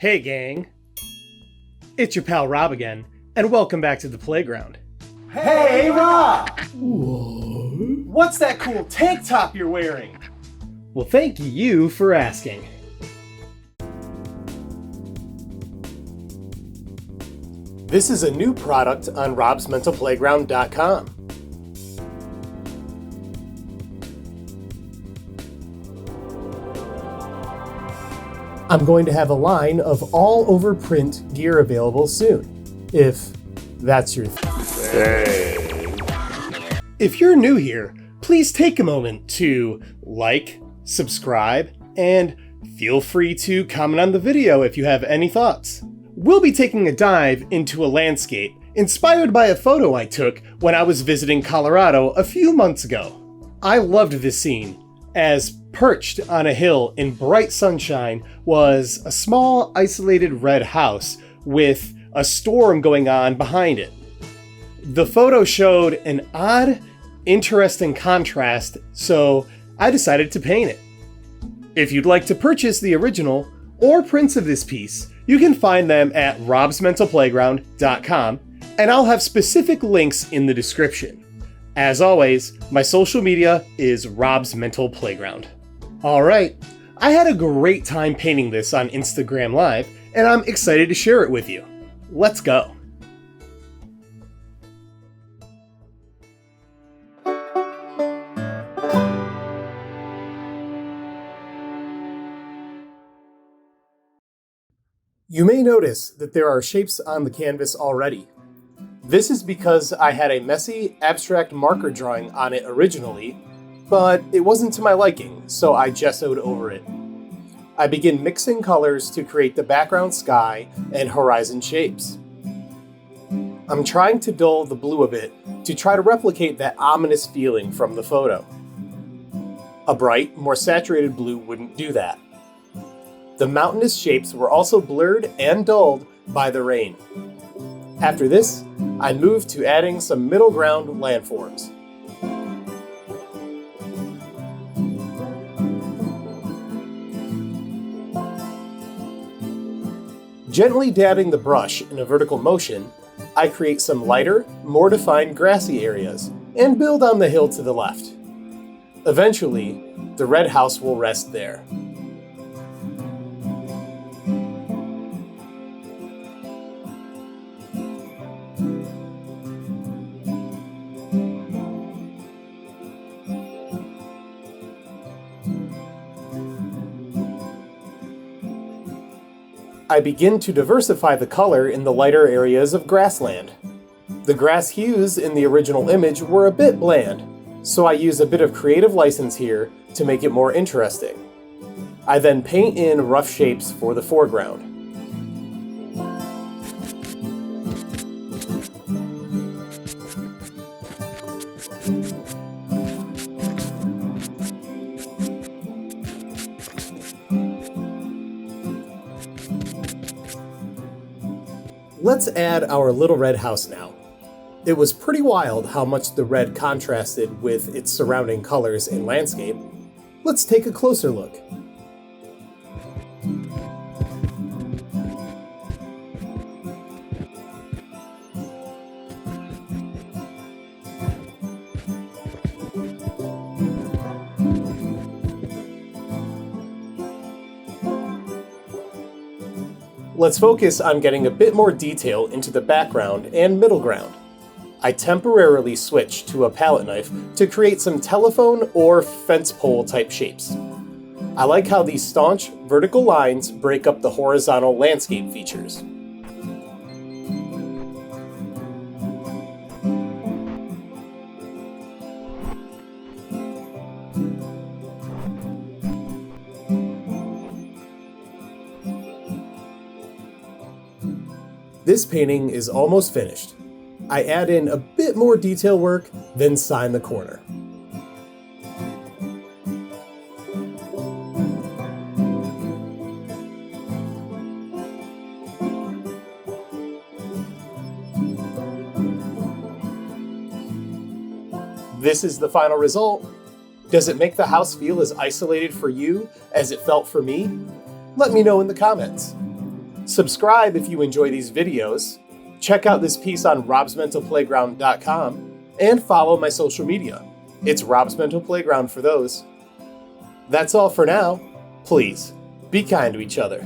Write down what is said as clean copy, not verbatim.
Hey gang, it's your pal Rob again, and welcome back to the playground. Hey Rob! What? What's that cool tank top you're wearing? Well, thank you for asking. This is a new product on RobsMentalPlayground.com. I'm going to have a line of all-over print gear available soon, if that's your thing. If you're new here, please take a moment to like, subscribe, and feel free to comment on the video if you have any thoughts. We'll be taking a dive into a landscape inspired by a photo I took when I was visiting Colorado a few months ago. I loved this scene, as perched on a hill in bright sunshine was a small, isolated red house with a storm going on behind it. The photo showed an odd, interesting contrast, so I decided to paint it. If you'd like to purchase the original or prints of this piece, you can find them at RobsMentalPlayground.com, and I'll have specific links in the description. As always, my social media is Rob's Mental Playground. Alright, I had a great time painting this on Instagram Live, and I'm excited to share it with you. Let's go! You may notice that there are shapes on the canvas already. This is because I had a messy, abstract marker drawing on it originally, but it wasn't to my liking, so I gessoed over it. I begin mixing colors to create the background sky and horizon shapes. I'm trying to dull the blue a bit to try to replicate that ominous feeling from the photo. A bright, more saturated blue wouldn't do that. The mountainous shapes were also blurred and dulled by the rain. After this, I moved to adding some middle ground landforms. Gently dabbing the brush in a vertical motion, I create some lighter, more defined grassy areas and build on the hill to the left. Eventually, the red house will rest there. I begin to diversify the color in the lighter areas of grassland. The grass hues in the original image were a bit bland, so I use a bit of creative license here to make it more interesting. I then paint in rough shapes for the foreground. Let's add our little red house now. It was pretty wild how much the red contrasted with its surrounding colors in landscape. Let's take a closer look. Let's focus on getting a bit more detail into the background and middle ground. I temporarily switch to a palette knife to create some telephone or fence pole type shapes. I like how these staunch, vertical lines break up the horizontal landscape features. This painting is almost finished. I add in a bit more detail work, then sign the corner. This is the final result. Does it make the house feel as isolated for you as it felt for me? Let me know in the comments. Subscribe if you enjoy these videos. Check out this piece on RobsMentalPlayground.com and follow my social media. It's Rob's Mental Playground for those. That's all for now. Please, be kind to each other.